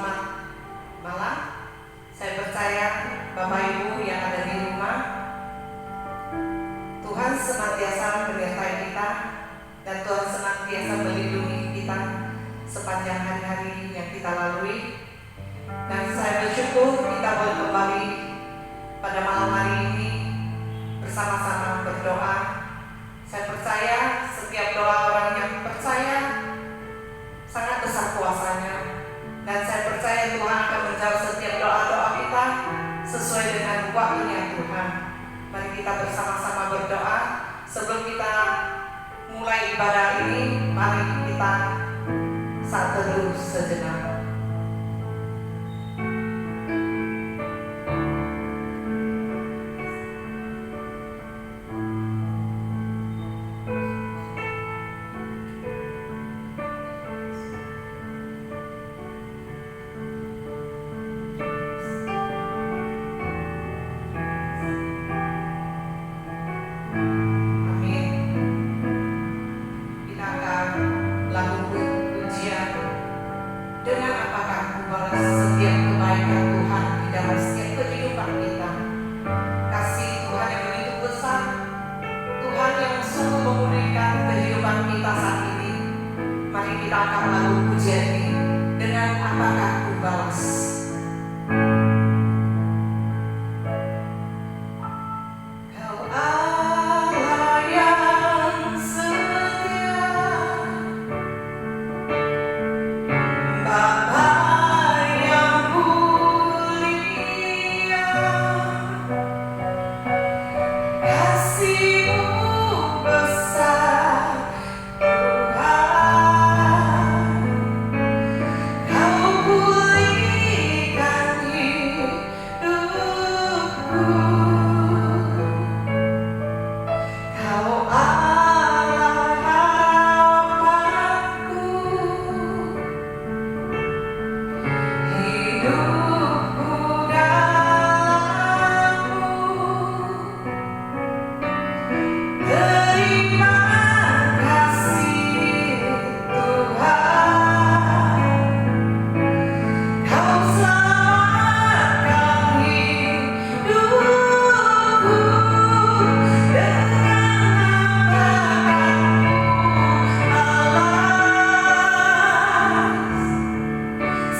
selamat malam. Saya percaya Bapak Ibu yang ada di rumah, Tuhan senantiasa menyertai kita dan Tuhan senantiasa melindungi kita sepanjang hari-hari yang kita lalui. Dan saya bersyukur kita boleh kembali pada malam hari ini bersama-sama berdoa. Saya percaya setiap doa orang yang percaya sangat besar kuasanya, dan saya percaya Tuhan akan menjawab setiap doa-doa kita sesuai dengan waktunya Tuhan. Mari kita bersama-sama berdoa. Sebelum kita mulai ibadah ini, mari kita saat teduh sejenak.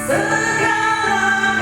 Segala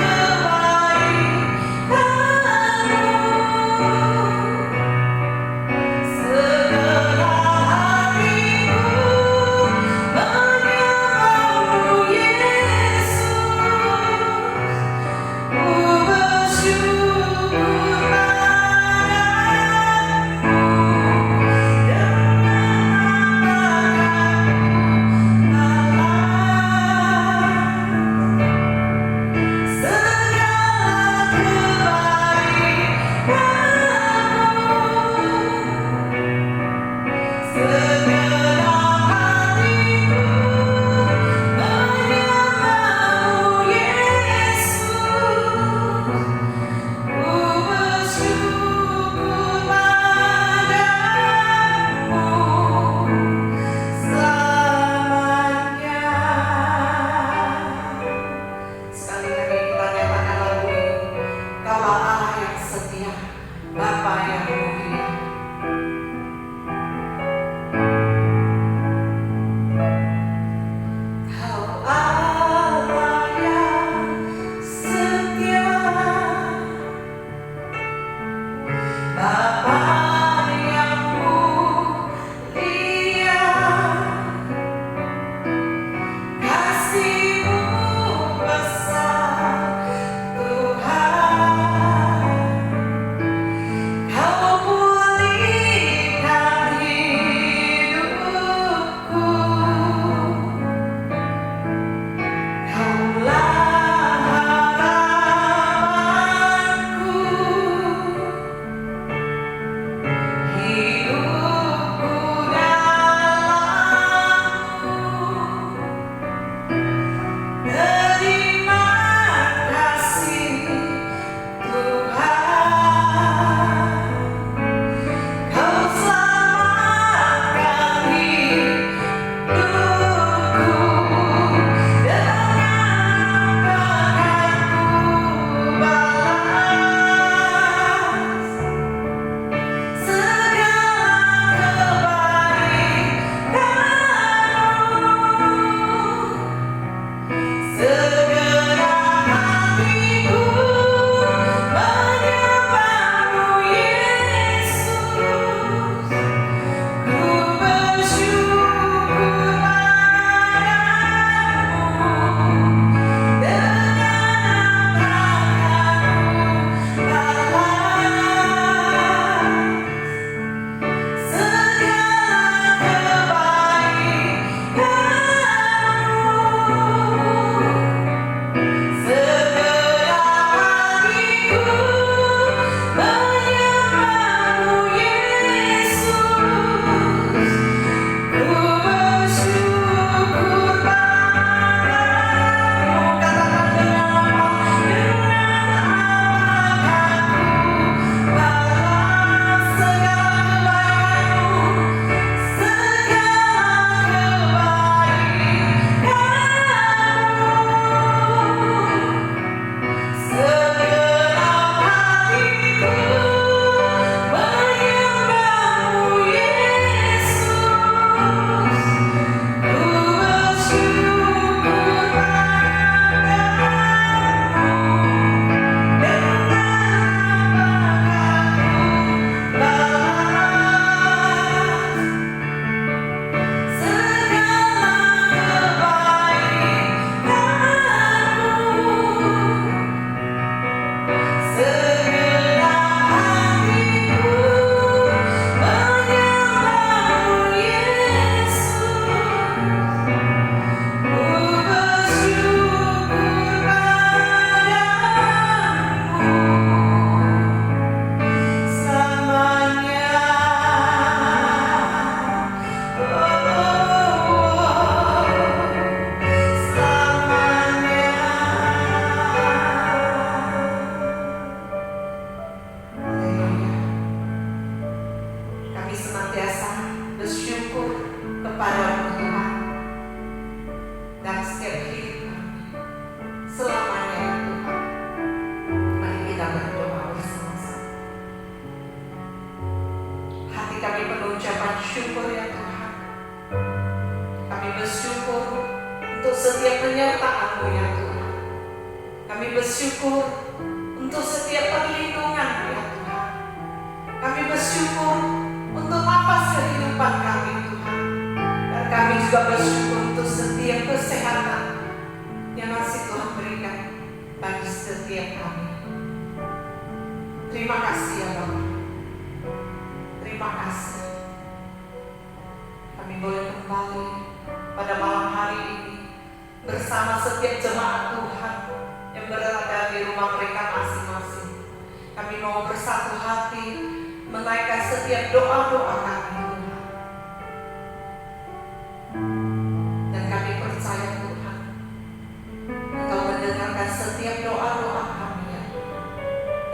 bersyukur ya Tuhan. Kami bersyukur untuk setiap penyertaan-Mu ya Tuhan. Kami bersyukur untuk setiap perlindungan-Mu ya Tuhan. Kami bersyukur untuk nafas kehidupan kami Tuhan. Dan kami juga bersyukur untuk setiap kesehatan yang masih Tuhan berikan bagi setiap kami. Terima kasih ya Bapa. Terima kasih. Kami boleh kembali pada malam hari ini bersama setiap jemaat Tuhan yang berada di rumah mereka masing-masing. Kami mau bersatu hati menaikkan setiap doa-doa kami Tuhan. Dan kami percaya Tuhan, Engkau mendengarkan setiap doa-doa kami ya Tuhan.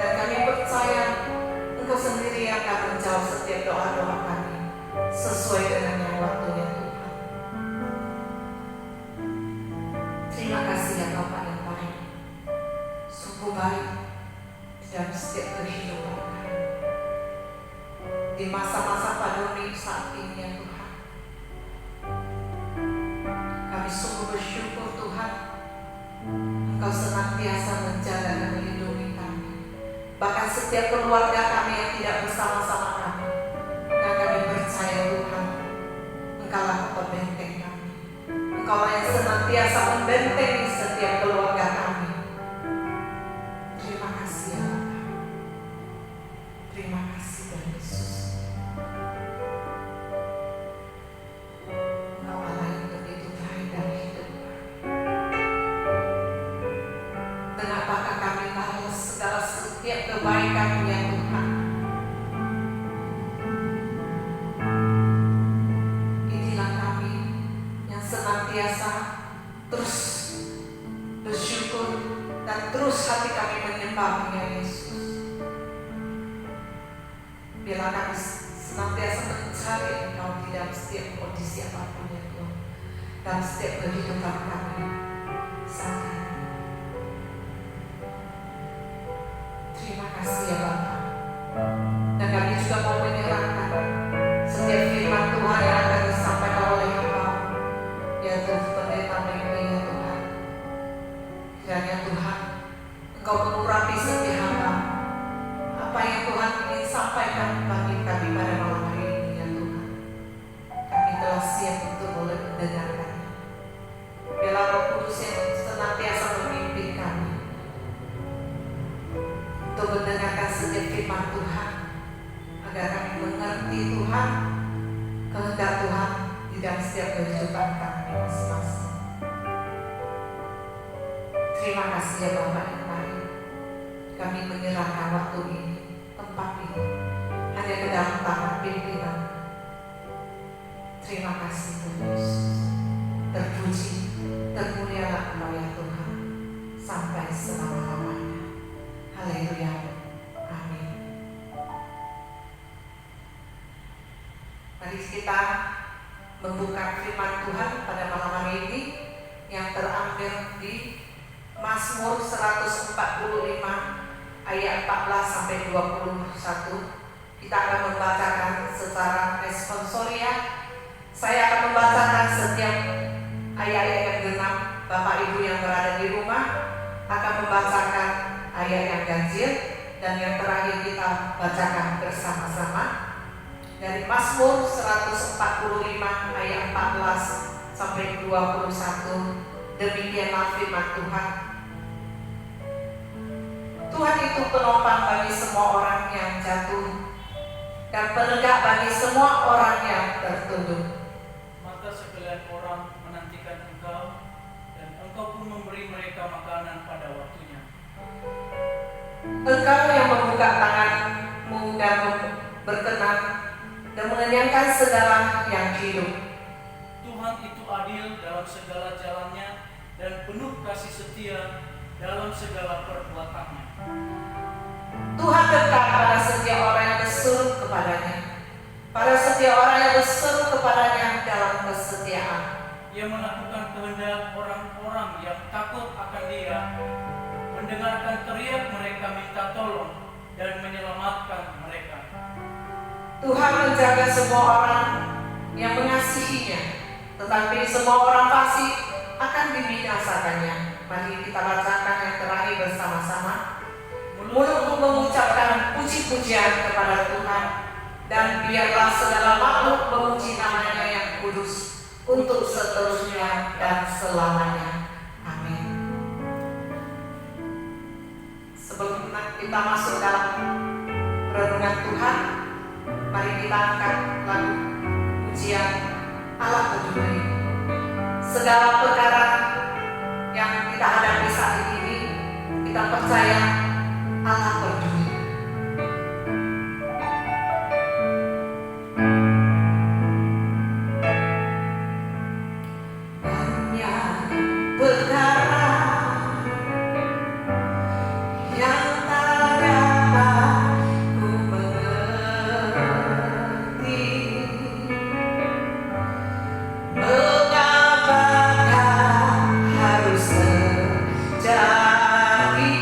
Dan kami percaya Engkau sendiri akan menjawab setiap doa-doa kami sesuai dengan yang waktunya Tuhan. Terima kasih ya Bapa yang baik, sungguh baik dalam setiap kehidupan kami. Di masa-masa pandemi saat ini ya Tuhan, kami sungguh bersyukur Tuhan, Engkau senantiasa menjaga dan melindungi kami. Bahkan setiap keluarga kami yang tidak bersama-sama kami. Dan kami percaya Tuhan, Engkaulah pembenteng kami. Engkaulah yang senantiasa membentengi setiap keluarga kami. Terima kasih ya Bapa. Terima kasih Tuhan Yesus. Engkau Allah yang begitu baik dalam hidup kami. Dan apakah kami balas segala setiap kebaikan ya Tuhan. Inilah kami yang senantiasa terus bersyukur dan terus hati kami menyembah ya Yesus. Bila kami senantiasa mencari Engkau di dalam setiap kondisi apapun ya Tuhan, dalam setiap kehidupan kami saat ini. Terima kasih ya Bapa. Dan kami juga mau menyerahkan setiap firman Tuhan yang akan disampaikan oleh Engkau, yaitu pendeta Mary ya Tuhan. Kiranya Tuhan, Engkau mengurapi setiap hamba. Apa yang Tuhan ingin sampaikan bagi kami pada malam hari ini ya Tuhan, kami telah siap untuk boleh mendengarkannya. Biarlah Roh Kudus yang senantiasa memimpin kami untuk mendengarkan setiap firman Tuhan, agar kami mengerti Tuhan, kehendak Tuhan di dalam setiap kehidupan kami masing-masing. Terima kasih ya Bapa yang baik. Kami menyerahkan waktu ini, tempat ini, hanya ke dalam tangan pimpinan. Terima kasih Tuhan Yesus. Terpuji, termulialah Engkau ya Tuhan, sampai selama-lamanya. Haleluya. Amin. Mari kita membuka firman Tuhan pada malam hari ini yang terambil di Mazmur 145 ayat 14 sampai 21. Kita akan membacakan secara responsoria. Saya akan membacakan setiap ayat-ayat yang genap. Bapak Ibu yang berada di rumah akan membacakan ayat yang ganjil, dan yang terakhir kita bacakan bersama-sama dari Mazmur 145 ayat 14 sampai 21. Demikianlah firman Tuhan. Tuhan itu penopang bagi semua orang yang jatuh dan penegak bagi semua orang yang tertunduk. Maka sekalian orang menantikan Engkau, dan Engkau pun memberi mereka makanan pada waktunya. Engkau yang membuka tangan-Mu dan berkenan dan mengenyangkan segala yang hidup. Tuhan itu adil dalam segala jalannya dan penuh kasih setia dalam segala perbuatannya. Tuhan dekat pada setiap orang yang berseru kepadanya, pada setiap orang yang berseru kepadanya dalam kesetiaan. Ia melakukan kehendak orang-orang yang takut akan Dia, mendengarkan teriak mereka minta tolong dan menyelamatkan mereka. Tuhan menjaga semua orang yang mengasihinya, tetapi semua orang fasik akan dibinasakannya. Mari kita bacakan yang terakhir bersama-sama. Mulutku mengucapkan puji-pujian kepada Tuhan, dan biarlah segala makhluk memuji namanya yang kudus untuk seterusnya dan selamanya. Amin. Sebelum kita masuk dalam renungan Tuhan, mari kita angkat lagu pujian Allah peduli. Segala perkara yang kita hadapi saat ini, kita percaya Allah peduli. Banyak perkara yang tak dapat ku mengerti. Mengapakah harus terjadi?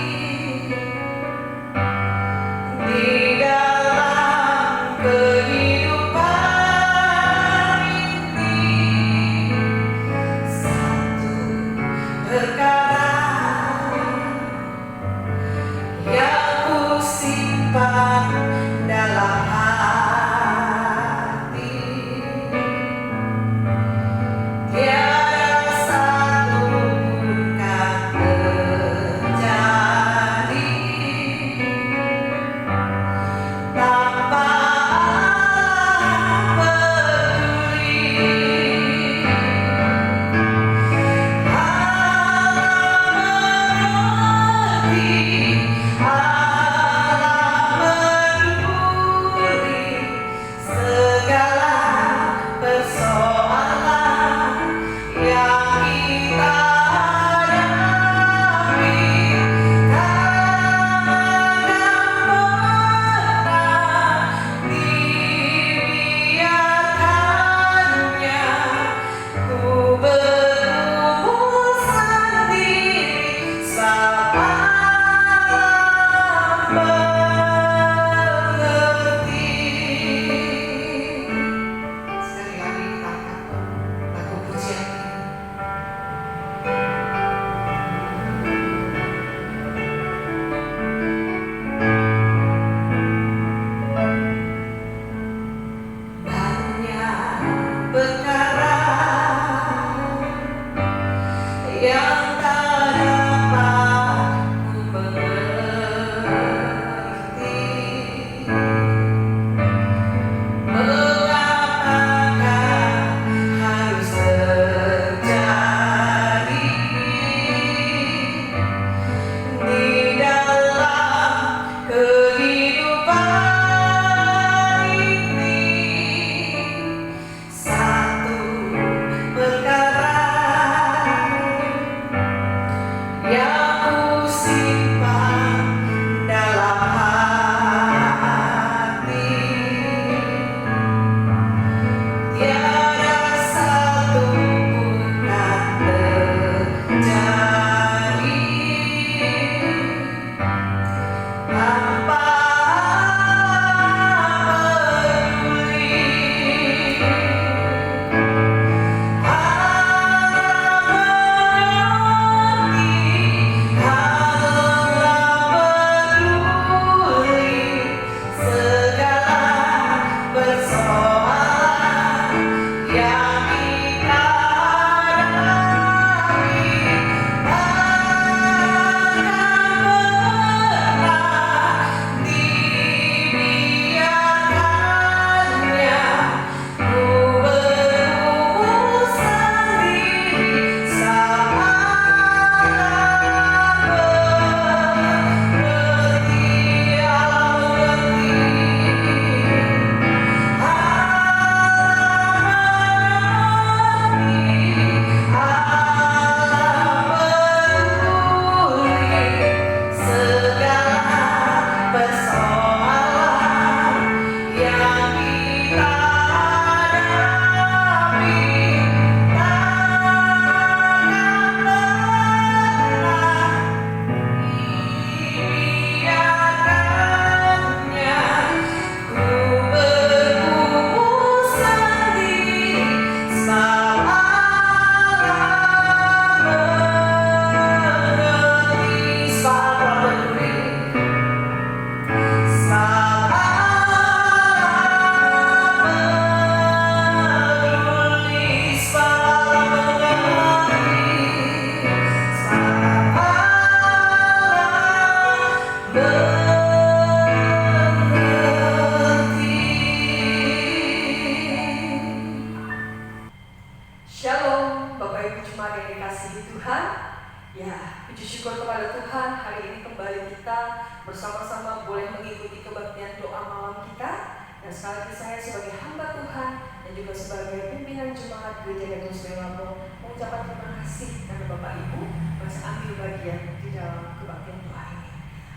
Tuhan, hari ini kembali kita bersama-sama boleh mengikuti kebaktian doa malam kita. Dan sekali lagi saya sebagai hamba Tuhan dan juga sebagai pimpinan jemaat Gereja Datus Lampung mengucapkan terima kasih karena Bapak Ibu masih ambil bagian di dalam kebaktian doa ini.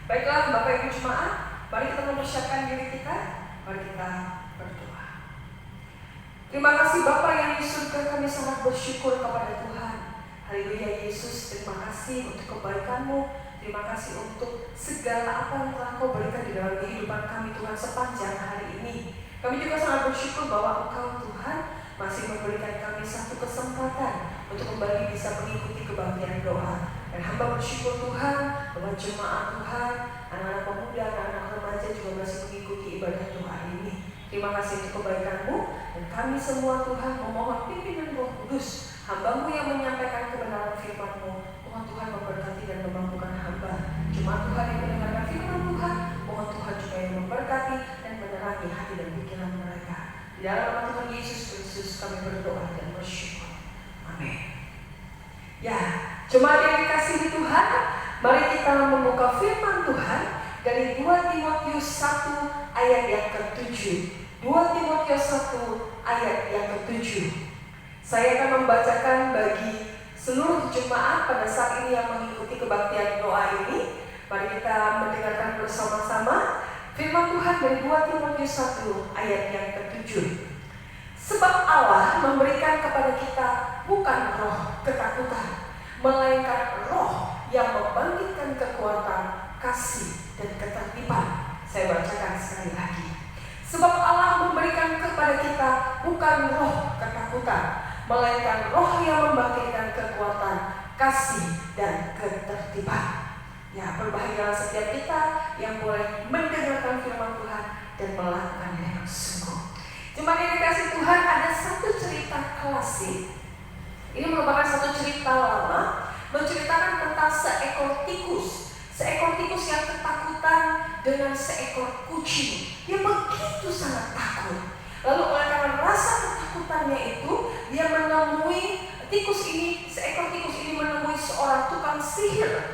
Baiklah Bapak Ibu jemaat, mari kita mempersiapkan diri kita, mari kita berdoa. Terima kasih Bapa yang di surga, kami sangat bersyukur kepada Tuhan. Haleluya Yesus, terima kasih untuk kebaikan-Mu. Terima kasih untuk segala apa yang telah Kau berikan di dalam kehidupan kami Tuhan sepanjang hari ini. Kami juga sangat bersyukur bahwa Engkau Tuhan masih memberikan kami satu kesempatan untuk kembali bisa mengikuti kebaktian doa. Dan hamba bersyukur Tuhan bahwa jemaat Tuhan, anak-anak pemuda, anak-anak remaja juga masih mengikuti ibadah doa ini. Terima kasih untuk kebaikan-Mu, dan kami semua Tuhan memohon pimpinan Roh Kudus, hamba-Mu yang menyampaikan kebenaran firman-Mu. Mohon Tuhan memberkati dan memampukan hamba. Jemaat Tuhan yang mendengarkan firman Tuhan, mohon Tuhan juga yang memberkati dan menerangi hati dan pikiran mereka. Di dalam nama Tuhan Yesus Kristus kami berdoa dan bersyukur. Amin. Ya, jemaat yang dikasihi Tuhan, mari kita membuka firman Tuhan dari 2 Timotius 1 ayat yang ke-7. 2 Timotius 1 ayat yang ke-7. Saya akan membacakan bagi seluruh jemaat pada saat ini yang mengikuti kebaktian doa ini. Mari kita mendengarkan bersama-sama firman Tuhan dari 2 Timotius 1 ayat yang ke-7. Sebab Allah memberikan kepada kita bukan roh ketakutan, melainkan roh yang membangkitkan kekuatan, kasih, dan ketertiban. Saya bacakan sekali lagi. Sebab Allah memberikan kepada kita bukan roh ketakutan, melainkan roh yang membangkitkan kekuatan, kasih, dan ketertiban. Ya, berbahagialah setiap kita yang boleh mendengarkan firman Tuhan dan melakukannya dengan sungguh. Jemaat yang dikasihi Tuhan, ada satu cerita klasik. Ini merupakan satu cerita lama, menceritakan tentang seekor tikus. Seekor tikus yang ketakutan dengan seekor kucing. Dia begitu sangat takut. Lalu oleh karena rasa ketakutannya itu, dia menemui seekor tikus ini menemui seorang tukang sihir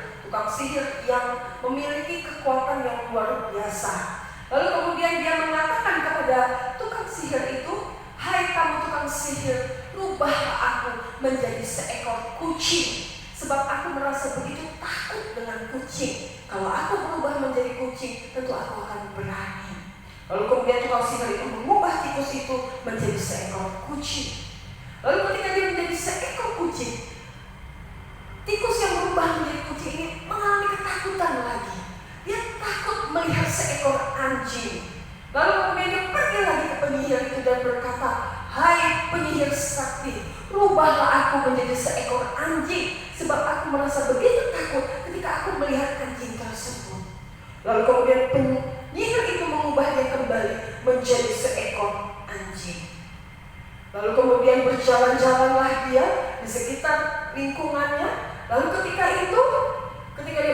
yang memiliki kekuatan yang luar biasa. Lalu kemudian dia mengatakan kepada tukang sihir itu, "Hai kamu tukang sihir, rubahlah aku menjadi seekor kucing, sebab aku merasa begitu takut dengan kucing. Kalau aku berubah menjadi kucing, tentu aku akan berani." Lalu kemudian tukang sihir itu mengubah tikus itu menjadi seekor kucing. Lalu ketika dia menjadi seekor kucing, tikus yang berubah menjadi kucing ini mengalami ketakutan lagi. Dia takut melihat seekor anjing. Lalu kemudian dia pergi lagi ke penyihir itu dan berkata, "Hai penyihir sakti, rubahlah aku menjadi seekor anjing, sebab aku merasa begitu takut ketika aku melihat anjing tersebut." Lalu kemudian penyihir itu mengubah dia kembali menjadi seekor anjing. Lalu kemudian berjalan-jalanlah dia di sekitar lingkungannya. Lalu ketika dia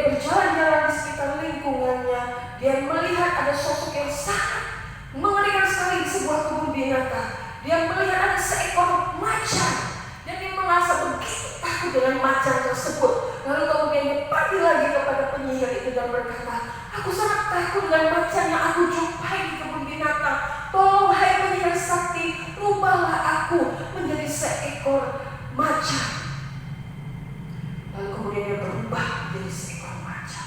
berjalan-jalan di sekitar lingkungannya, dia melihat ada sosok yang sangat mengerikan sekali di sebuah kebun binatang. Dia melihat ada seekor macan dan dia merasa begitu takut dengan macan tersebut. Lalu kemudian dia pergi lagi kepada penyihir itu dan berkata, "Aku sangat takut dengan macan yang aku jumpai di kebun binatang. Tolong hai penyihir sakti, rubahlah aku menjadi seekor macan." Lalu kemudian dia berubah menjadi seekor macan.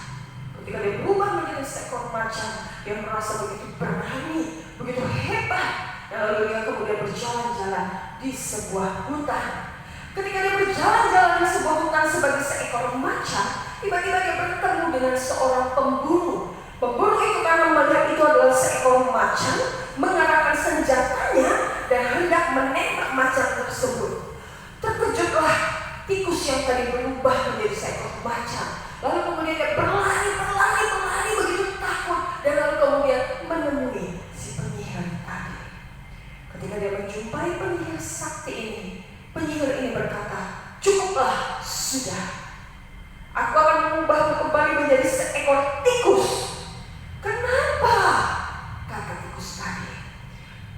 Ketika dia berubah menjadi seekor macan, dia merasa begitu berani, begitu hebat. Dan lalu dia kemudian berjalan-jalan di sebuah hutan. Ketika dia berjalan-jalan di sebuah hutan sebagai seekor macan, tiba-tiba dia bertemu dengan seorang pemburu. Pemburu itu karena melihat itu adalah seekor macan, mengarahkan senjatanya dan hendak menembak macan tersebut. Terkejutlah tikus yang tadi berubah menjadi seekor macan. Lalu kemudian dia berlari begitu takut, dan lalu kemudian menemui si penyihir tadi. Ketika dia menjumpai penyihir sakti ini, penyihir ini berkata, "Cukuplah, sudah. Aku akan mengubahmu kembali menjadi seekor tikus." "Kenapa?" kata tikus tadi.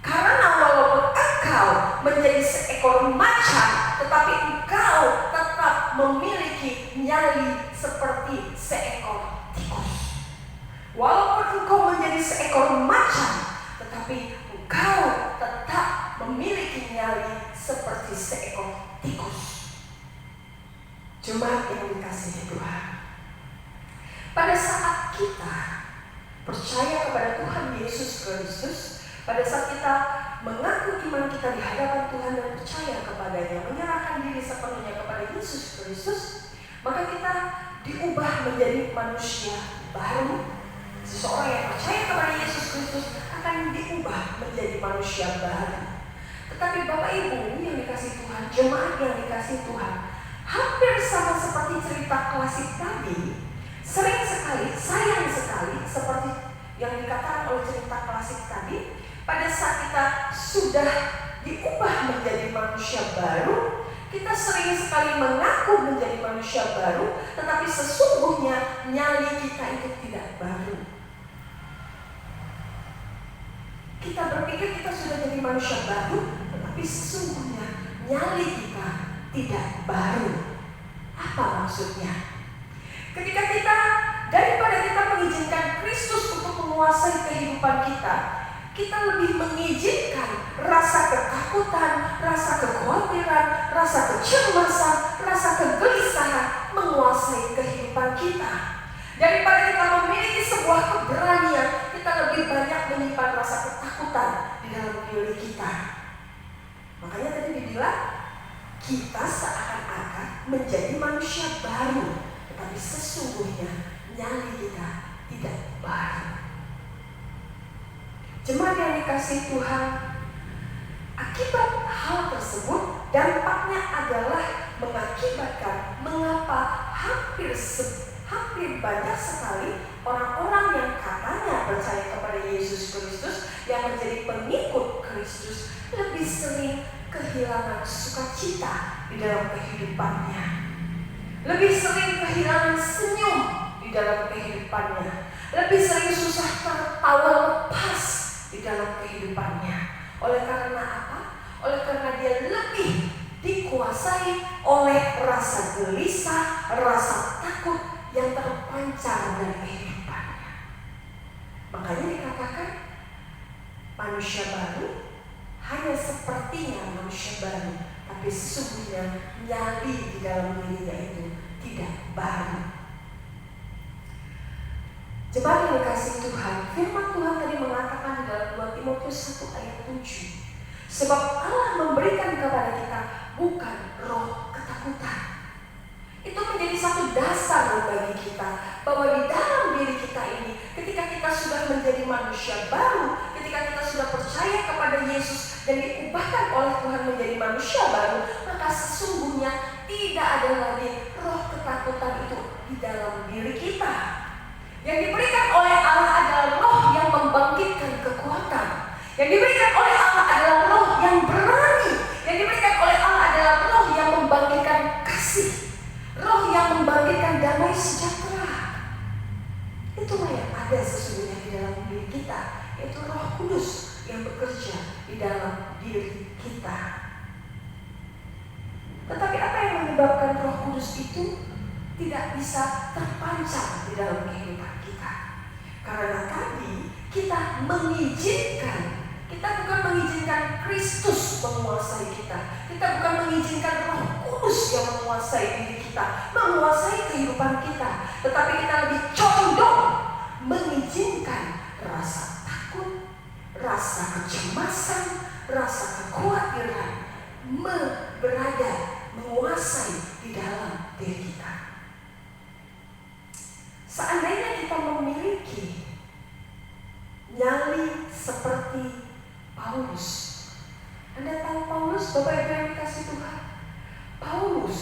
"Karena walaupun engkau menjadi seekor macan, tetapi engkau tetap memiliki nyali seperti seekor menjadi seekor macan, tetapi engkau tetap memiliki nyali seperti seekor tikus. Jemaat yang dikasihi Tuhan, pada saat kita percaya kepada Tuhan Yesus Kristus, pada saat kita mengaku iman kita di hadapan Tuhan dan percaya kepadanya, menyerahkan diri sepenuhnya kepada Yesus Kristus, maka kita diubah menjadi manusia baru. Seseorang yang percaya kepada Yesus Kristus akan diubah menjadi manusia baru. Tetapi Bapak Ibu yang dikasihi Tuhan, jemaat yang dikasihi Tuhan, hampir sama seperti cerita klasik tadi, sering sekali, sayang sekali, seperti yang dikatakan oleh cerita klasik tadi, pada saat kita sudah diubah menjadi manusia baru, kita sering sekali mengaku menjadi manusia baru, tetapi sesungguhnya nyali kita itu tidak baru. Kita berpikir kita sudah jadi manusia baru, tetapi sesungguhnya nyali kita tidak baru. Apa maksudnya? Ketika kita, daripada kita mengizinkan Kristus untuk menguasai kehidupan kita, kita lebih mengizinkan rasa ketakutan, rasa kekhawatiran, rasa kecemasan, rasa kegelisahan menguasai kehidupan kita. Daripada kita memiliki sebuah keberanian, kita lebih banyak menyimpan rasa ketakutan di dalam diri kita. Makanya tadi dibilang, kita seakan-akan menjadi manusia baru, tetapi sesungguhnya nyali kita tidak baru. Jemaat yang dikasihi Tuhan, akibat hal tersebut dampaknya adalah mengakibatkan mengapa hampir banyak sekali orang-orang yang katanya percaya kepada Yesus Kristus, yang menjadi pengikut Kristus, lebih sering kehilangan sukacita di dalam kehidupannya, lebih sering kehilangan senyum di dalam kehidupannya, lebih sering susah tertawa lepas di dalam kehidupannya. Oleh karena apa? Oleh karena dia lebih dikuasai oleh rasa gelisah, rasa takut yang terpancar dari kehidupannya. Makanya dikatakan manusia baru hanya sepertinya manusia baru, tapi sesungguhnya nyali di dalam dirinya itu tidak baru. Jemaat yang dikasihi Tuhan, firman Tuhan tadi mengatakan di dalam 2 Timotius 1 ayat 7, sebab Allah memberikan kepada kita bukan roh ketakutan. Itu menjadi satu dasar bagi kita, bahwa di dalam diri kita ini, ketika kita sudah menjadi manusia baru, ketika kita sudah percaya kepada Yesus dan diubahkan oleh Tuhan menjadi manusia baru, maka sesungguhnya tidak ada lagi roh ketakutan itu di dalam diri kita. Yang diberikan oleh Allah adalah roh yang membangkitkan kekuatan. Yang diberikan oleh Allah adalah roh yang berani. Yang diberikan oleh Allah adalah roh yang membangkitkan kasih, roh yang membangkitkan damai sejahtera. Itulah yang ada sesungguhnya di dalam diri kita, yaitu Roh Kudus yang bekerja di dalam diri kita. Tetapi apa yang menyebabkan Roh Kudus itu tidak bisa terpancar di dalam kehidupan kita? Karena tadi kita mengizinkan, kita bukan mengizinkan Kristus menguasai kita. Kita bukan mengizinkan Roh Kudus yang menguasai diri kita, menguasai kehidupan kita. Tetapi kita lebih condong mengizinkan rasa takut, rasa kecemasan, rasa kekhawatiran berada, menguasai di dalam diri kita. Seandainya kita memiliki nyali seperti Paulus. Anda tahu Paulus, Bapak Ibu yang dikasihi Tuhan? Paulus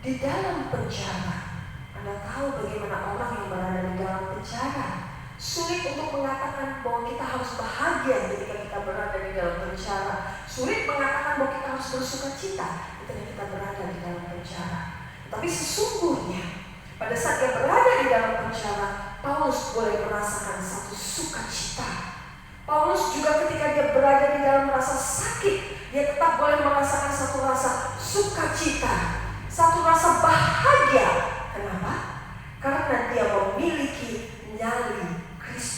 di dalam penjara. Anda tahu bagaimana orang yang berada di dalam penjara sulit untuk mengatakan bahwa kita harus bahagia ketika kita berada di dalam penjara. Sulit mengatakan bahwa kita harus bersuka cita ketika kita berada di dalam penjara. Tapi sesungguhnya pada saat dia berada di dalam penjara, Paulus boleh merasakan satu sukacita. Paulus juga ketika dia berada di dalam rasa sakit, dia tetap boleh merasakan satu rasa sukacita, satu rasa bahagia. Kenapa? Karena dia memiliki nyali Kristus.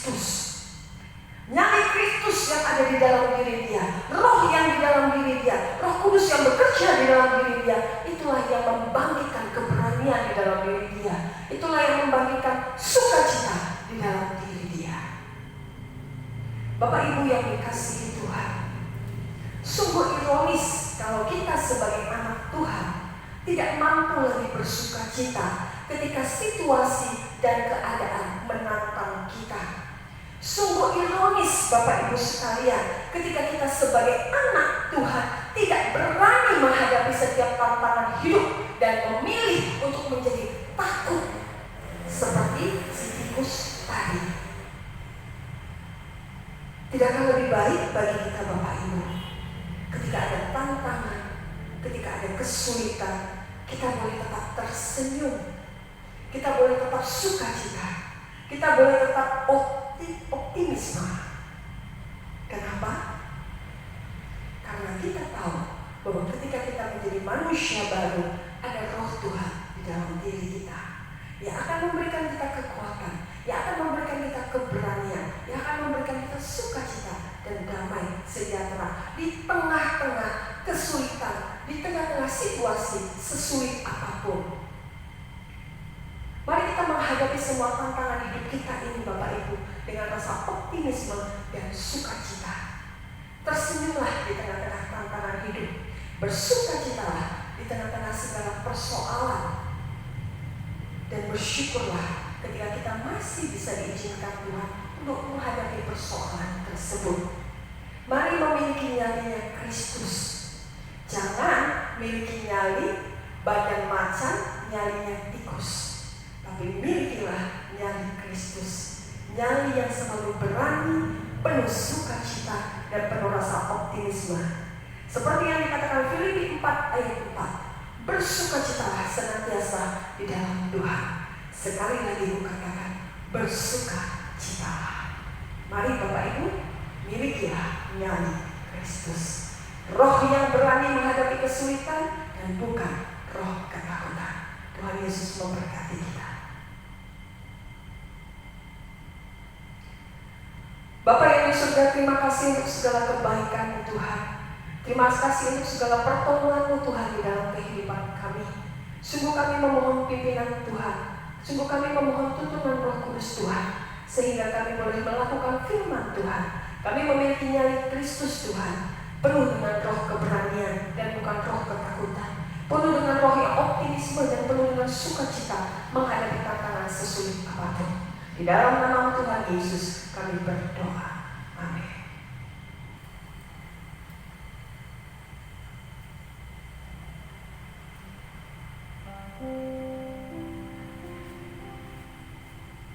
membagikan sukacita di dalam diri dia. Bapak Ibu yang dikasihi Tuhan, sungguh ironis kalau kita sebagai anak Tuhan tidak mampu lagi bersukacita ketika situasi dan keadaan menantang kita. Sungguh ironis Bapak Ibu sekalian ketika kita sebagai anak Tuhan tidak berani menghadapi setiap tantangan hidup dan memilih untuk menjadi takut seperti si tikus tadi. Tidakkah lebih baik bagi kita Bapak Ibu ketika ada tantangan, ketika ada kesulitan, kita boleh tetap tersenyum, kita boleh tetap sukacita, kita boleh tetap optimisme. Kenapa? Karena kita tahu bahwa ketika kita menjadi manusia baru, ada roh Tuhan di dalam diri kita yang akan memberikan kita kekuatan, yang akan memberikan kita keberanian, yang akan memberikan kita sukacita dan damai sejahtera di tengah-tengah kesulitan, di tengah-tengah situasi sesulit apapun. Mari kita menghadapi semua tantangan hidup kita ini Bapak Ibu dengan rasa optimisme dan sukacita. Tersenyumlah di tengah-tengah tantangan hidup, bersukacitalah di tengah-tengah segala persoalan, dan bersyukurlah ketika kita masih bisa diizinkan Tuhan untuk menghadapi persoalan tersebut. Mari memiliki nyalinya Kristus. Jangan miliki nyali badan macan, nyalinya tikus. Tapi milikilah nyali Kristus, nyali yang selalu berani, penuh sukacita dan penuh rasa optimisme. Seperti yang dikatakan Filipi 4 ayat 4, bersukacitalah senantiasa di dalam Tuhan. Sekali lagi katakan, bersukacitalah. Mari Bapak Ibu, milikilah nyali Kristus, roh yang berani menghadapi kesulitan dan bukan roh ketakutan. Tuhan Yesus memberkati kita. Bapa yang di surga, terima kasih untuk segala kebaikan-Mu Tuhan. Terima kasih untuk segala pertolongan-Mu Tuhan di dalam kehidupan kami. Sungguh kami memohon pimpinan Tuhan. Sungguh kami memohon tuntunan Roh Kudus Tuhan, sehingga kami boleh melakukan firman Tuhan. Kami memiliki nyali Kristus Tuhan, penuh dengan roh keberanian dan bukan roh ketakutan, penuh dengan roh yang optimisme dan penuh dengan sukacita menghadapi tantangan sesulit apapun. Di dalam nama Tuhan Yesus kami berdoa. Amin.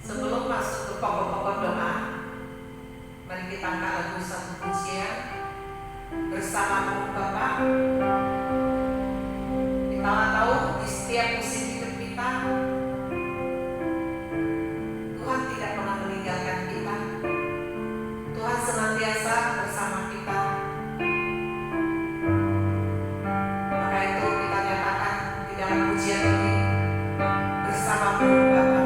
Sebelum masuk ke pokok-pokok doa, mari kita angkat lagu satu pujian bersama Bapak. Kita tahu di setiap musim hidup kita, Tuhan tidak pernah meninggalkan kita. Tuhan senantiasa bersama kita. Maka itu kita nyatakan di dalam pujian ini, bersamamu Bapa.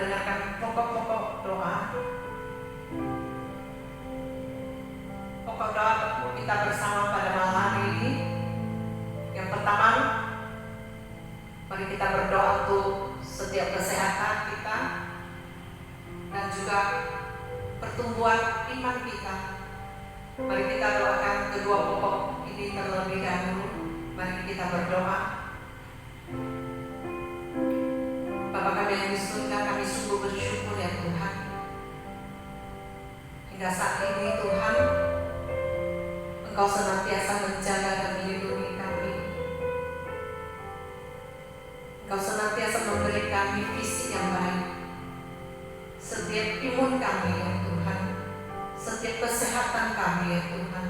mendengarkan pokok-pokok doa. Pokok doa kita bersama pada malam hari ini. Yang pertama, mari kita berdoa untuk setiap kesehatan kita dan juga pertumbuhan iman kita. Mari kita doakan kedua pokok ini terlebih dahulu. Mari kita berdoa. Bapa kami yang di surga, kami sungguh bersyukur ya Tuhan. Hingga saat ini Tuhan, Engkau senantiasa menjaga dan melindungi kami. Engkau senantiasa memberi kami visi yang baik. Setiap imun kami ya Tuhan, setiap kesehatan kami ya Tuhan,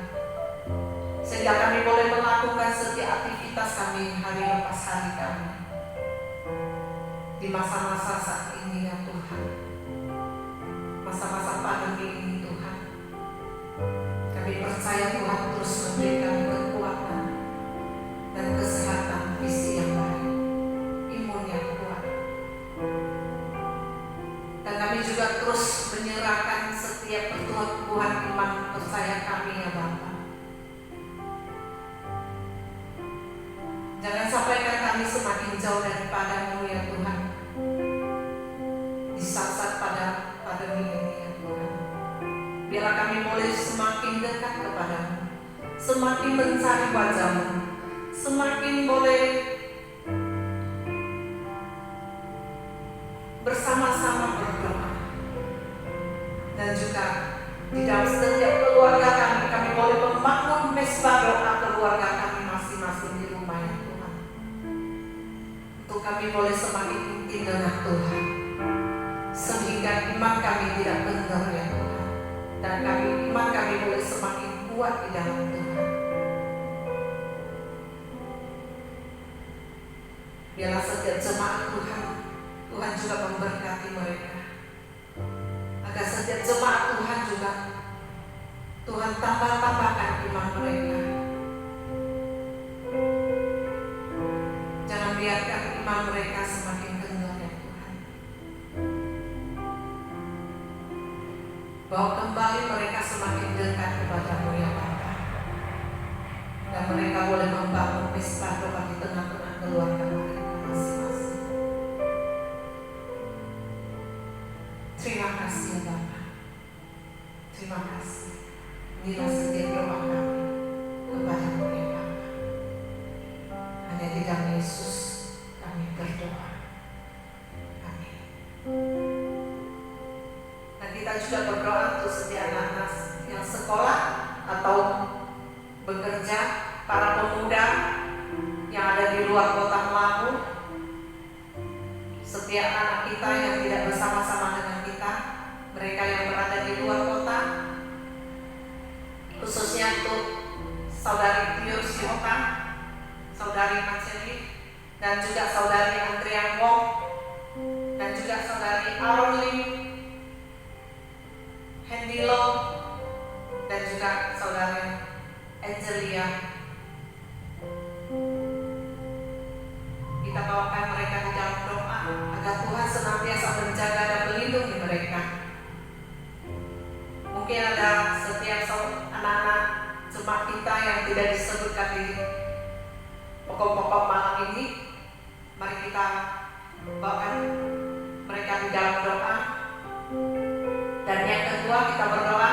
sehingga kami boleh melakukan setiap aktivitas kami hari lepas hari kami. Di masa-masa saat ini ya Tuhan, masa-masa pandemi ini Tuhan, kami percaya Tuhan terus memberi kami kekuatan dan kesehatan visi yang baik, imun yang kuat. Dan kami juga terus menyerahkan setiap pertumbuhan iman percaya kami ya Bapa. Jangan sampaikan kami semakin jauh daripada-Mu ya Tuhan. Di saat-saat pada pandemi ini ya Tuhan, biarlah kami boleh semakin dekat kepada-Mu, semakin mencari wajah-Mu, semakin boleh bersama-sama berdoa. Dan juga di dalam setiap keluarga kami boleh membangun mesbah doa keluarga kami masing-masing di rumah ya Tuhan. Untuk kami boleh semakin intim dengan Tuhan, sehingga iman kami tidak kendor ya Tuhan. Dan iman kami boleh semakin kuat di dalam Tuhan. Biarlah setiap jemaat Tuhan juga memberkati mereka. Agar setiap jemaat Tuhan juga Tuhan tambahkan iman mereka. Jangan biarkan iman mereka semakin kendor ya Tuhan. Bawa kembali mereka semakin dekat kepada-Mu ya Bapa. Dan mereka boleh membangun mesbah doa di tengah-tengah keluarga mereka masing-masing. Terima kasih ya Bapa. Terima kasih. Inilah setiap doa kami kepada-Mu ya Bapa. Hanya di dalam Yesus kami berdoa. Amin. Dan kita juga berdoa untuk setiap anak-anak yang sekolah atau bekerja, para pemuda yang ada di luar kota Melabu, setiap anak kita yang tidak bersama-sama dengan kita, mereka yang berada di luar kota, khususnya untuk saudari Tio Sihoka, saudari Maceli, dan juga saudari Andrea Wong, dan juga saudari Aaron Lim, Hendilo, dan juga saudari Angelia. Kita bawakan mereka di dalam doa agar Tuhan senantiasa menjaga dan melindungi mereka. Mungkin ada setiap anak-anak jemaat kita yang tidak disebutkan di pokok-pokok malam ini. Mari kita bawakan mereka di dalam doa. Dan yang kedua, kita berdoa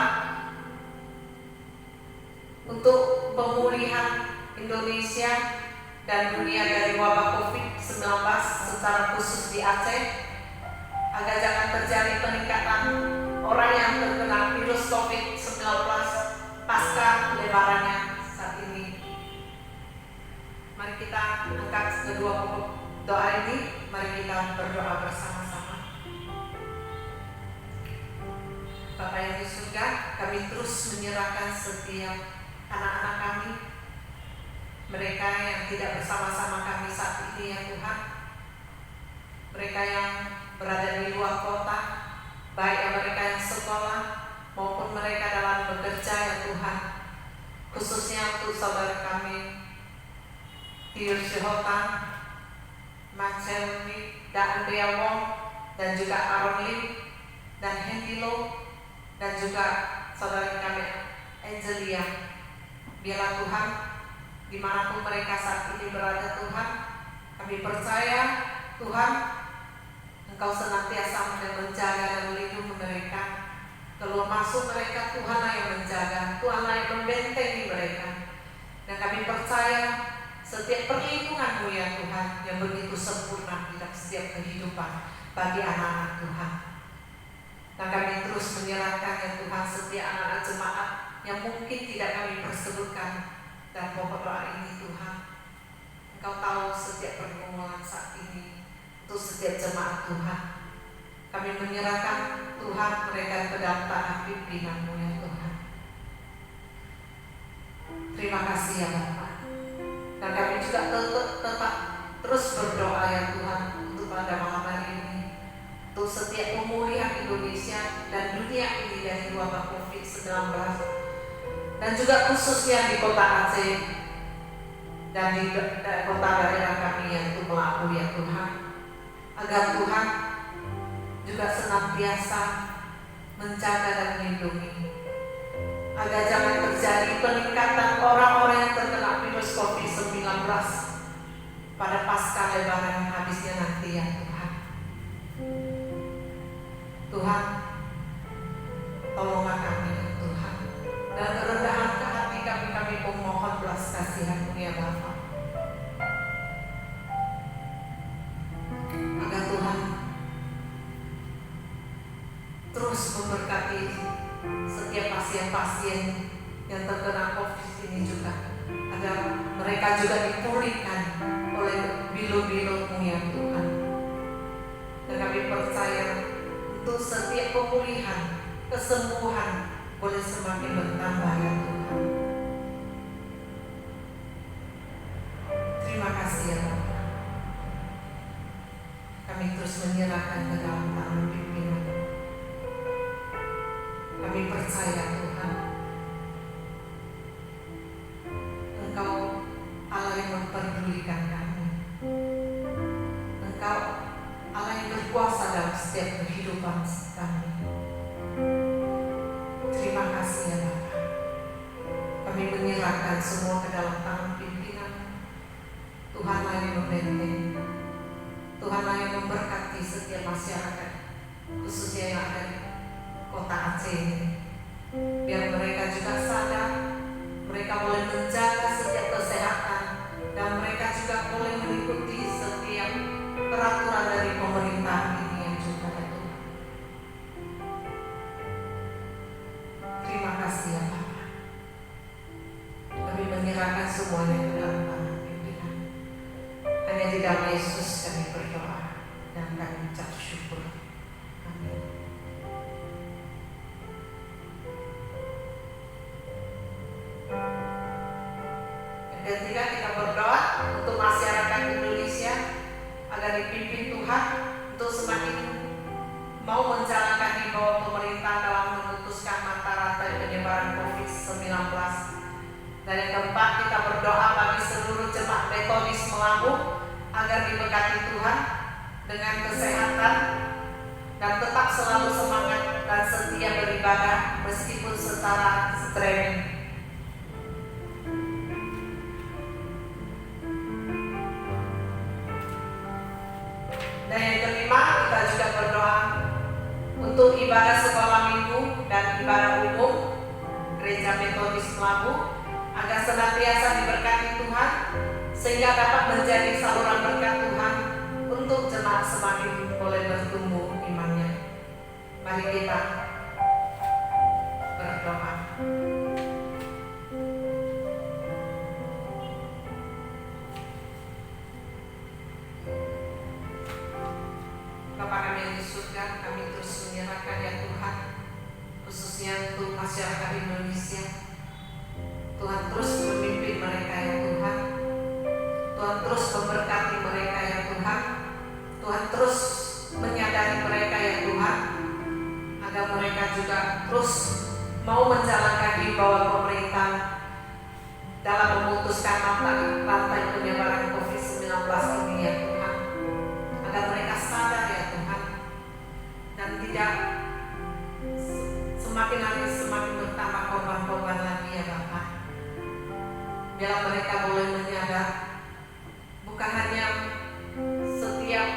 untuk pemulihan Indonesia dan dunia dari wabah COVID-19 secara khusus di Aceh, agar jangan terjadi peningkatan orang yang terkena virus COVID-19 pasca lebarannya saat ini. Mari kita angkat kedua pokok doa ini, mari kita berdoa bersama-sama. Bapa yang di surga, kami terus menyerahkan setiap anak-anak kami, mereka yang tidak bersama-sama kami saat ini ya Tuhan, mereka yang berada di luar kota, baik yang mereka yang sekolah maupun mereka dalam bekerja ya Tuhan, khususnya untuk saudara kami Tio Sihota, Maceli, dan Andrea Wong, dan juga Aaron Lim dan Hendilo, dan juga saudara kami Angelia. Biarlah Tuhan, dimanapun mereka saat ini berada Tuhan, kami percaya Tuhan, Engkau senantiasa menjaga dan melindungi mereka. Keluar masuk mereka, Tuhanlah yang menjaga, Tuhanlah yang membentengi mereka. Dan kami percaya setiap perlindungan-Mu ya Tuhan yang begitu sempurna dalam setiap kehidupan bagi anak-anak Tuhan. Dan kami terus menyerahkan ya Tuhan setiap anak-anak jemaat yang mungkin tidak kami persebutkan dan pokok doa ini Tuhan. Engkau tahu setiap pergumulan saat ini untuk setiap jemaat Tuhan. Kami menyerahkan Tuhan mereka ke dalam tangan pimpinan-Mu ya Tuhan. Terima kasih ya Bapa. Dan kami juga tetap terus berdoa ya Tuhan untuk pada malam hari ini, untuk setiap pemulihan Indonesia dan dunia ini dari wabah COVID-19, dan juga khususnya di kota Aceh dan di kota daerah kami yaitu Melabu ya Tuhan, agar Tuhan juga senantiasa menjaga dan melindungi, agar jangan terjadi peningkatan orang-orang yang terkena virus COVID-19 pada pasca lebaran habisnya nanti ya Tuhan. Tuhan, tolonglah kami ya Tuhan, dan kerendahan ke hati kami memohon belas kasihan-Mu ya Bapa, agar Tuhan terus memberkati setiap pasien-pasien yang terkena COVID ini juga, agar mereka juga dipulihkan oleh bilo-bilo-Mu ya Tuhan. Dan kami percaya untuk setiap pemulihan, kesembuhan boleh semakin bertambah ya Tuhan. Terima kasih ya Bapa. Kami terus menyerahkan ke dalam tangan pimpinan. Kami percaya Tuhan, Engkau Allah yang memperdulikan kami. Engkau Allah yang berkuasa dalam setiap kehidupan kami. Terima kasih ya Bapa. Kami menyerahkan semua ke dalam tangan pimpinan. Tuhanlah yang membentengi, Tuhanlah yang memberkati setiap masyarakat, khususnya yang ada di kota Aceh ini. Biar mereka juga sadar, mereka boleh menjaga setiap kesehatan, dan mereka juga boleh mengikuti setiap peraturan dari pemerintah ini yang juga ya Tuhan. Terima kasih ya Bapa. Kami menyerahkan semuanya ke dalam tangan pimpinan. Hanya di dalam Yesus kami berdoa dan kami ucap syukur. Amin. Yang ketiga, kita berdoa untuk masyarakat Indonesia agar dipimpin Tuhan untuk semakin mau menjalankan himbauan pemerintah dalam memutuskan mata rantai penyebaran COVID-19. Dan yang keempat, kita berdoa bagi seluruh jemaat Metodis Melabu agar diberkati Tuhan dengan kesehatan dan tetap selalu semangat dan setia beribadah meskipun secara streaming. Dan yang kelima, kita juga berdoa untuk ibadah sekolah minggu dan ibadah umum Gereja Metodis Melabu agar senantiasa diberkati Tuhan, sehingga dapat menjadi saluran berkat Tuhan untuk jemaat semakin boleh bertumbuh imannya. Mari kita berdoa. Bapa kami yang di surga, kami terus menyerahkan ya Tuhan, khususnya untuk masyarakat Indonesia. Tuhan terus memimpin mereka ya Tuhan. Tuhan terus memberkati mereka ya Tuhan. Tuhan terus menyadari mereka ya Tuhan, agar mereka juga terus mau menjalankan himbauan pemerintah dalam memutuskan rantai penyebaran COVID-19 ini ya Tuhan. Agar mereka sadar ya Tuhan, biarlah mereka boleh menyadar bukan hanya setiap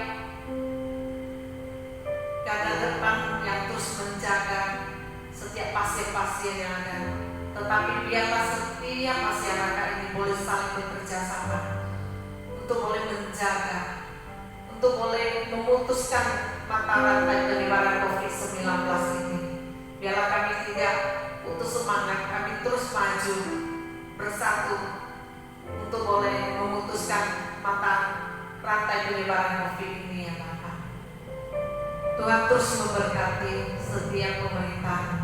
garda depan yang terus menjaga setiap pasien-pasien yang ada, tetapi biarlah setiap masyarakat ini boleh saling bekerja sama untuk boleh menjaga, untuk boleh memutuskan mata rantai penyebaran COVID-19 ini. Biarlah kami tidak putus semangat, kami terus maju bersatu untuk boleh memutuskan mata rantai penyebaran COVID ini ya Bapak. Tuhan terus memberkati setiap pemerintahan,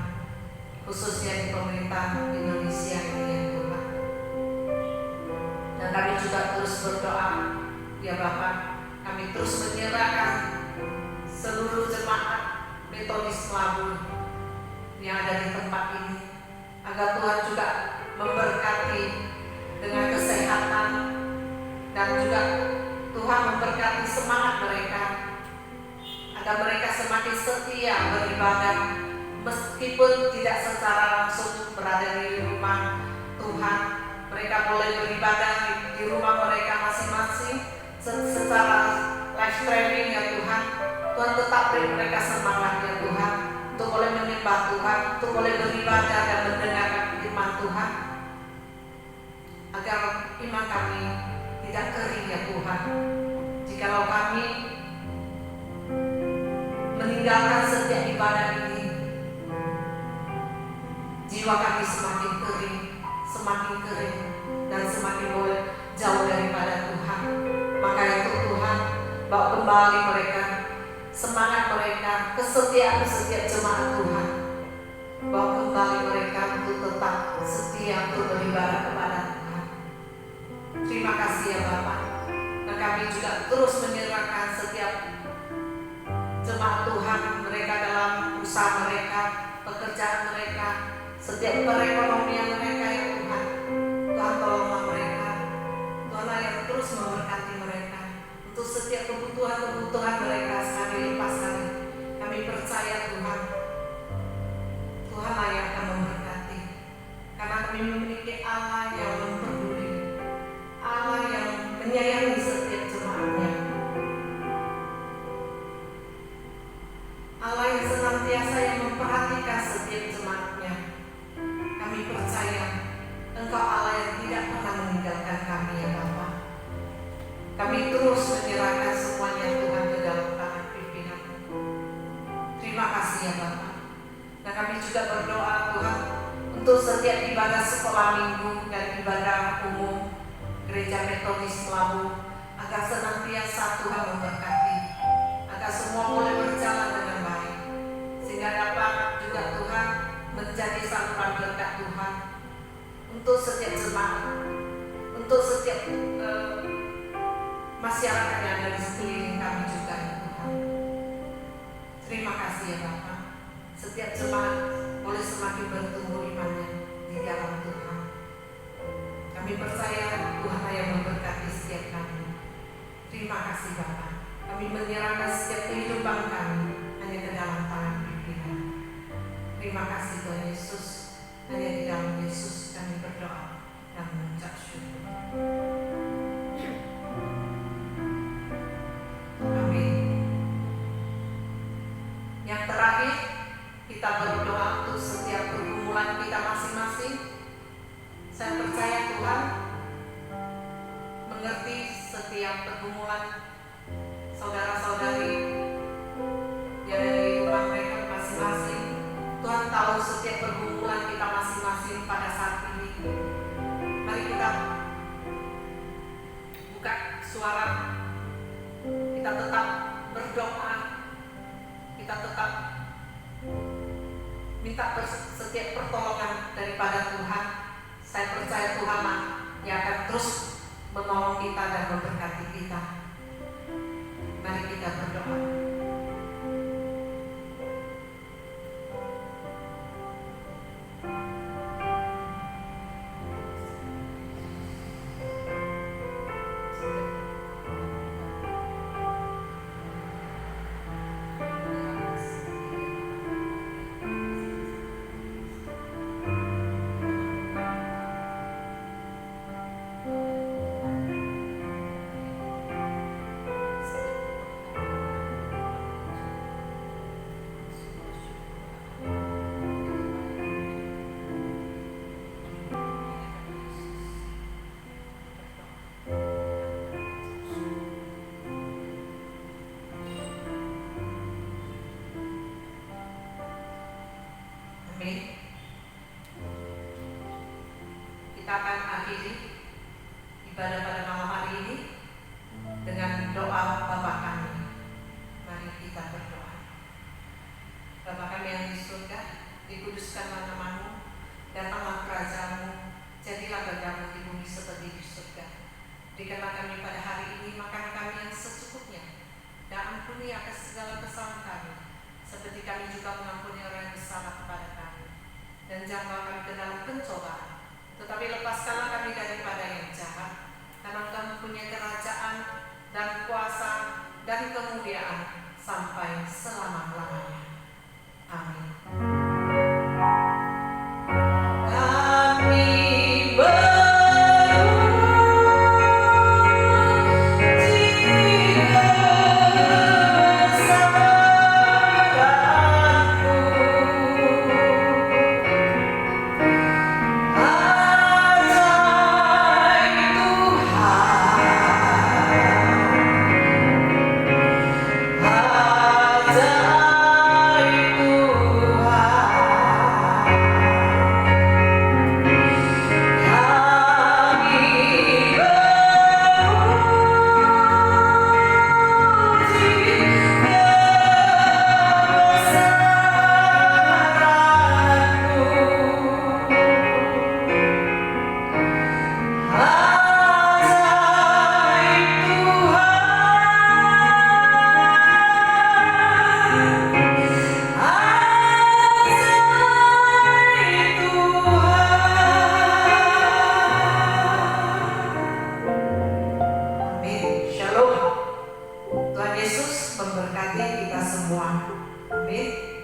khususnya di pemerintahan Indonesia ini ya Tuhan. Dan kami juga terus berdoa ya Bapak, kami terus menyerahkan seluruh jemaat Metodis Labu yang ada di tempat ini, agar Tuhan juga memberkati dengan kesehatan dan juga Tuhan memberkati semangat mereka, agar mereka semakin setia beribadah meskipun tidak secara langsung berada di rumah Tuhan. Mereka boleh beribadah di rumah mereka masing-masing secara live streaming ya Tuhan. Tuhan tetap beri mereka semangat ya Tuhan, untuk boleh menyembah Tuhan, untuk boleh beribadah dan mendengarkan firman Tuhan, agar iman kami tidak kering ya Tuhan. Jikalau kami meninggalkan setiap ibadah ini, jiwa kami semakin kering, dan semakin boleh jauh daripada Tuhan. Maka itu Tuhan, bawa kembali mereka, semangat mereka, kesetiaan setiap jemaat Tuhan. Bawa kembali mereka untuk tetap setia untuk beribadah kepada Tuhan. Terima kasih ya Bapak. Dan kami juga terus menyerahkan setiap jemaat Tuhan, mereka dalam usaha mereka, pekerjaan mereka, setiap perekonomian mereka ya Tuhan. Tuhan tolonglah mereka, Tuhanlah yang terus memberkati mereka untuk setiap kebutuhan mereka sekali lepas kali. Kami percaya Tuhan, Tuhanlah yang akan memberkati, karena kami memiliki Allah yang peduli, Allah yang menyayangi setiap jemaatnya, Allah yang senantiasa yang memperhatikan setiap jemaatnya. Kami percaya Engkau Allah yang tidak pernah meninggalkan kami ya Bapa. Kami terus menyerahkan semuanya Tuhan ke dalam tangan pimpinan. Terima kasih ya Bapa. Dan kami juga berdoa Tuhan untuk setiap ibadah sekolah minggu dan ibadah umum Gereja Metodis Labu, agar senantiasa Tuhan memberkati, agar semua boleh berjalan dengan baik, sehingga dapat juga Tuhan menjadi saluran berkat Tuhan untuk setiap jemaat, untuk setiap masyarakat yang ada di sekeliling kami juga ya Tuhan. Terima kasih ya Bapak. Setiap jemaat boleh semakin bertumbuh imannya di dalam Tuhan. Kami percaya Tuhan yang memberkati setiap kami. Terima kasih Bapak. Kami menyerahkan setiap kehidupan kami hanya ke dalam tangan pimpinan. Terima kasih Tuhan Yesus. Hanya di dalam Yesus kami berdoa dan mengucap syukur. Amin. Yang terakhir, kita berdoa untuk setiap pergumulan kita masing-masing. Saya percaya Tuhan mengerti setiap pergumulan saudara-saudari yang ada di rumah mereka masing-masing. Tuhan tahu setiap pergumulan kita masing-masing pada saat ini. Mari kita buka suara, kita tetap berdoa, kita tetap minta setiap pertolongan daripada Tuhan. Saya percaya Tuhanlah yang akan terus menolong kita dan memberkati kita. Mari kita berdoa. ibadah pada malam hari ini dengan doa Bapa kami. Mari kita berdoa. Bapa kami yang di surga, dikuduskanlah nama-Mu, datanglah kerajaan-Mu, jadilah kehendak-Mu di bumi seperti di surga. Berikanlah kami pada hari ini makan kami yang secukupnya, dan ampuni akan segala kesalahan kami, seperti kami juga mengampuni orang yang bersalah kepada kami. Dan janganlah kami ke dalam pencobaan, tetapi lepaskanlah kami daripada yang jahat, karena Engkau mempunyai kerajaan dan kuasa dan kemuliaan sampai selama-lamanya. Amin. Tuhan Yesus memberkati kita semua. Amin.